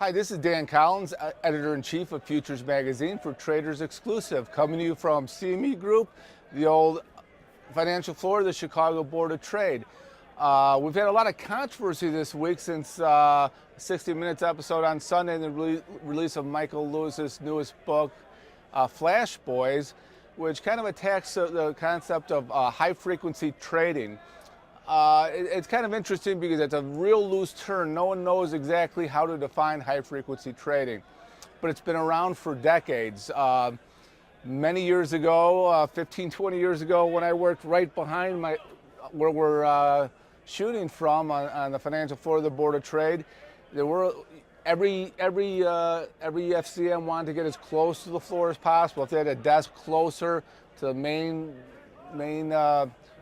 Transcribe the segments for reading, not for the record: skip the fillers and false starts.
Hi, this is Dan Collins, editor-in-chief of Futures Magazine for Traders Exclusive, coming to you from CME Group, the old financial floor of the Chicago Board of Trade. We've had a lot of controversy this week since 60 Minutes episode on Sunday and the release of Michael Lewis's newest book, Flash Boys, which kind of attacks the concept of high-frequency trading. It's kind of interesting because it's a real loose term. No one knows exactly how to define high-frequency trading, but it's been around for decades. Many years ago, 15, 20 years ago, when I worked right behind where we're shooting from on the financial floor of the Board of Trade, there were every FCM wanted to get as close to the floor as possible. If they had a desk closer to the main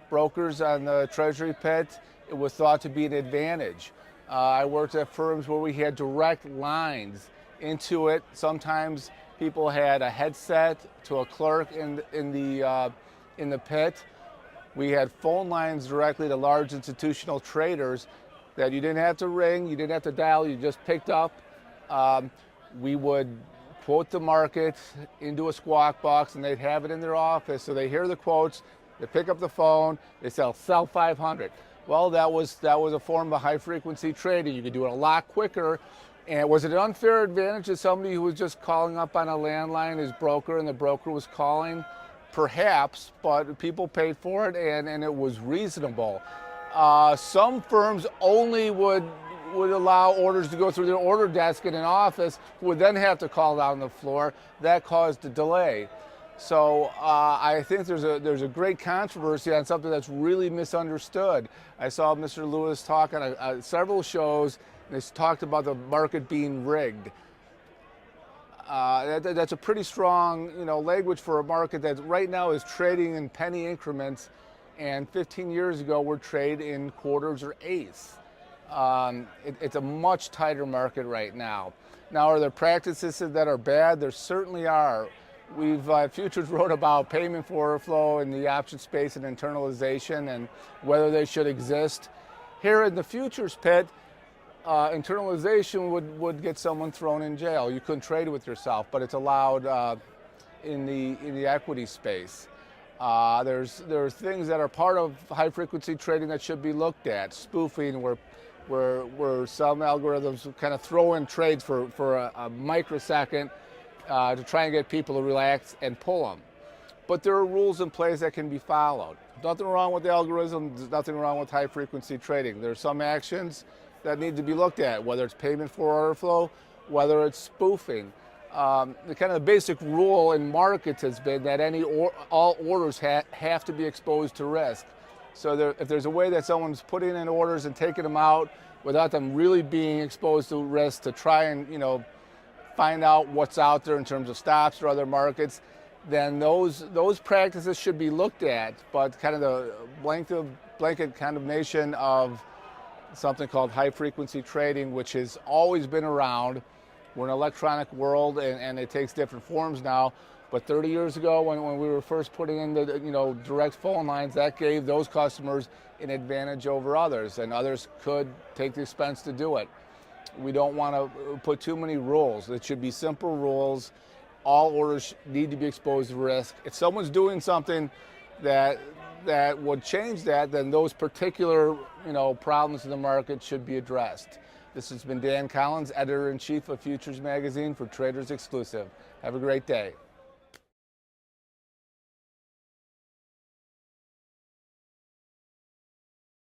brokers on the Treasury pit, it was thought to be an advantage. I worked at firms where we had direct lines into it. Sometimes people had a headset to a clerk in the pit. We had phone lines directly to large institutional traders that you didn't have to ring, you didn't have to dial, you just picked up. We would quote the market into a squawk box and they'd have it in their office, so they hear the quotes, they pick up the phone, they sell 500. Well, that was a form of high frequency trading. You could do it a lot quicker. And was it an unfair advantage to somebody who was just calling up on a landline, his broker, and the broker was calling? Perhaps, but people paid for it and it was reasonable. Some firms only would allow orders to go through their order desk in an office, who would then have to call down the floor. That caused a delay. So I think there's a great controversy on something that's really misunderstood. I saw Mr. Lewis talk on several shows, and he talked about the market being rigged. That's a pretty strong, language for a market that right now is trading in penny increments, and 15 years ago we're trading in quarters or eighths. It's a much tighter market right now. Now, are there practices that are bad? There certainly are. Futures wrote about payment for order flow in the option space and internalization and whether they should exist. Here in the futures pit, internalization would get someone thrown in jail. You couldn't trade with yourself, but it's allowed in the equity space. There's things that are part of high frequency trading that should be looked at. Spoofing, where some algorithms kind of throw in trades for a microsecond to try and get people to relax and pull them. But there are rules in place that can be followed. Nothing wrong with the algorithm, there's nothing wrong with high frequency trading. There are some actions that need to be looked at, whether it's payment for order flow, whether it's spoofing. The kind of basic rule in markets has been that all orders have to be exposed to risk. So if there's a way that someone's putting in orders and taking them out without them really being exposed to risk to try and find out what's out there in terms of stops or other markets, then those practices should be looked at. But kind of the blanket condemnation of something called high frequency trading, which has always been around. We're in an electronic world and it takes different forms now. But 30 years ago, when we were first putting in the direct phone lines, that gave those customers an advantage over others, and others could take the expense to do it. We don't want to put too many rules. It should be simple rules. All orders need to be exposed to risk. If someone's doing something that would change that, then those particular problems in the market should be addressed. This has been Dan Collins, editor-in-chief of Futures Magazine for Traders Exclusive. Have a great day.